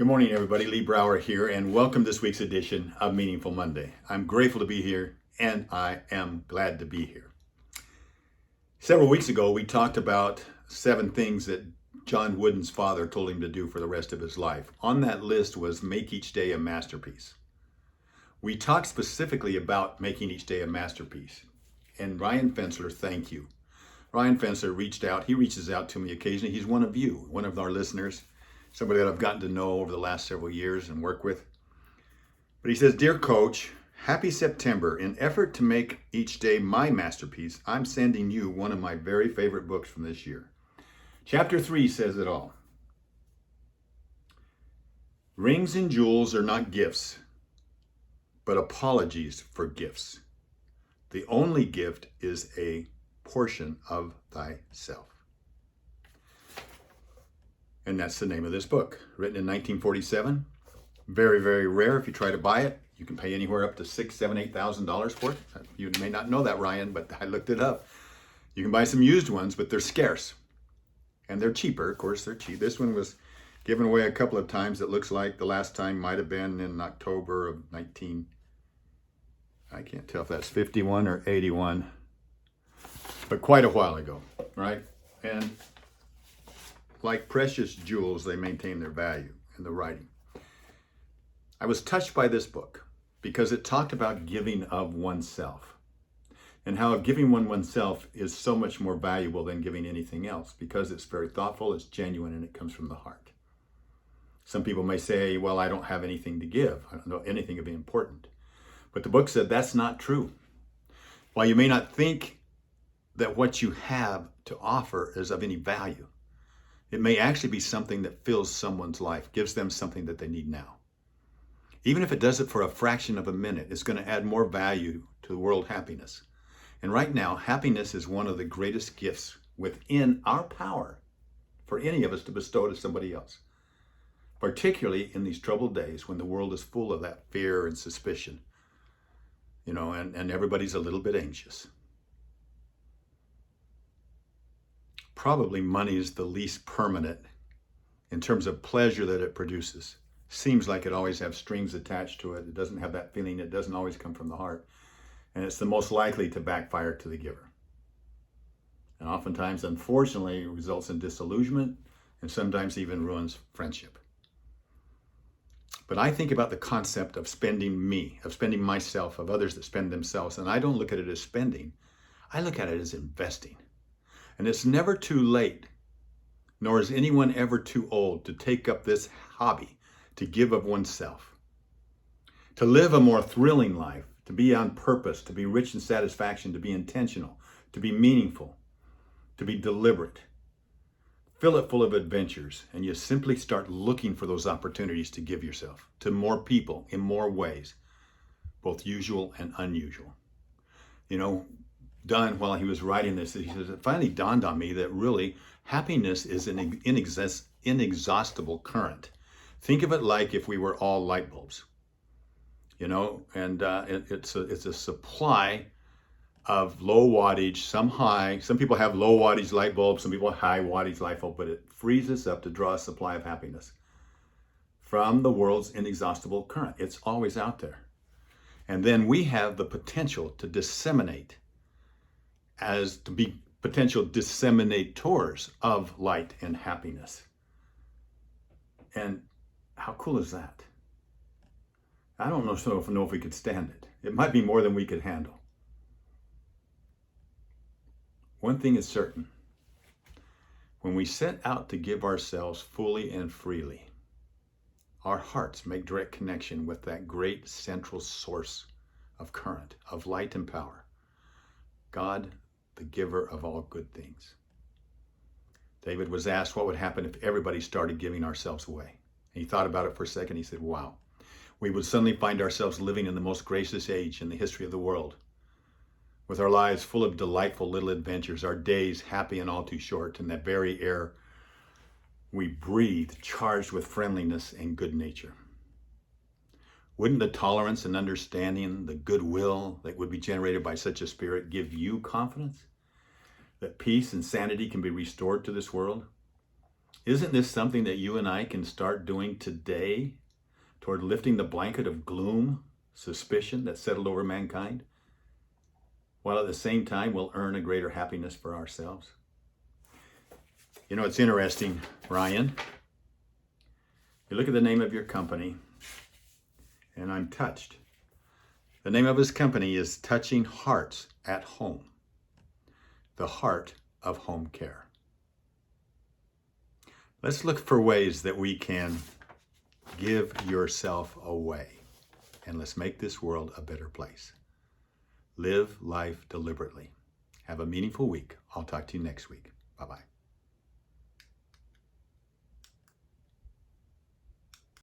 Good morning, everybody. Lee Brower here, and welcome to this week's edition of Meaningful Monday. I'm grateful to be here, and I am glad to be here. Several weeks ago, we talked about 7 things that John Wooden's father told him to do for the rest of his life. On that list was make each day a masterpiece. We talked specifically about making each day a masterpiece. And Ryan Fensler, thank you. Ryan Fensler reaches out to me occasionally. He's one of you, one of our listeners. Somebody that I've gotten to know over the last several years and work with. But he says, "Dear Coach, happy September. In effort to make each day my masterpiece, I'm sending you one of my very favorite books from this year. Chapter 3 says it all. Rings and jewels are not gifts, but apologies for gifts. The only gift is a portion of thyself." And that's the name of this book, written in 1947. Very, very rare. If you try to buy it, you can pay anywhere up to $6,000, $7,000, $8,000 for it. You may not know that, Ryan, but I looked it up. You can buy some used ones, but they're scarce. And they're cheaper, of course, they're cheap. This one was given away a couple of times. It looks like the last time might have been in October of I can't tell if that's 51 or 81, but quite a while ago, right? And like precious jewels, they maintain their value in the writing. I was touched by this book because it talked about giving of oneself and how giving oneself is so much more valuable than giving anything else because it's very thoughtful, it's genuine, and it comes from the heart. Some people may say, well, I don't have anything to give. I don't know anything of important. But the book said that's not true. While you may not think that what you have to offer is of any value, it may actually be something that fills someone's life, gives them something that they need now. Even if it does it for a fraction of a minute, it's going to add more value to world happiness. And right now, happiness is one of the greatest gifts within our power for any of us to bestow to somebody else. Particularly in these troubled days when the world is full of that fear and suspicion, and everybody's a little bit anxious. Probably money is the least permanent in terms of pleasure that it produces. Seems like it always has strings attached to it. It doesn't have that feeling. It doesn't always come from the heart. And it's the most likely to backfire to the giver. And oftentimes, unfortunately, it results in disillusionment and sometimes even ruins friendship. But I think about the concept of spending myself, of others that spend themselves. And I don't look at it as spending. I look at it as investing. And it's never too late, nor is anyone ever too old to take up this hobby, to give of oneself, to live a more thrilling life, to be on purpose, to be rich in satisfaction, to be intentional, to be meaningful, to be deliberate. Fill it full of adventures, and you simply start looking for those opportunities to give yourself to more people in more ways, both usual and unusual. Done while he was writing this, he says, it finally dawned on me that really happiness is an inexhaustible current. Think of it like if we were all light bulbs, and it's a supply of low wattage, some high. Some people have low wattage light bulbs, some people have high wattage light bulb, but it frees us up to draw a supply of happiness from the world's inexhaustible current. It's always out there. And then we have the potential to disseminate, as to be potential disseminators of light and happiness. And how cool is that? I don't know if we could stand it. It might be more than we could handle. One thing is certain. When we set out to give ourselves fully and freely, our hearts make direct connection with that great central source of current, of light and power. God, the giver of all good things. David was asked what would happen if everybody started giving ourselves away. And he thought about it for a second. He said, wow, we would suddenly find ourselves living in the most gracious age in the history of the world, with our lives full of delightful little adventures, our days happy and all too short, and that very air we breathe charged with friendliness and good nature. Wouldn't the tolerance and understanding, the goodwill that would be generated by such a spirit give you confidence that peace and sanity can be restored to this world? Isn't this something that you and I can start doing today toward lifting the blanket of gloom, suspicion that settled over mankind, while at the same time we'll earn a greater happiness for ourselves? You know, it's interesting, Ryan. You look at the name of your company, and I'm touched. The name of his company is Touching Hearts at Home, the heart of home care. Let's look for ways that we can give yourself away, and let's make this world a better place. Live life deliberately. Have a meaningful week. I'll talk to you next week. Bye-bye.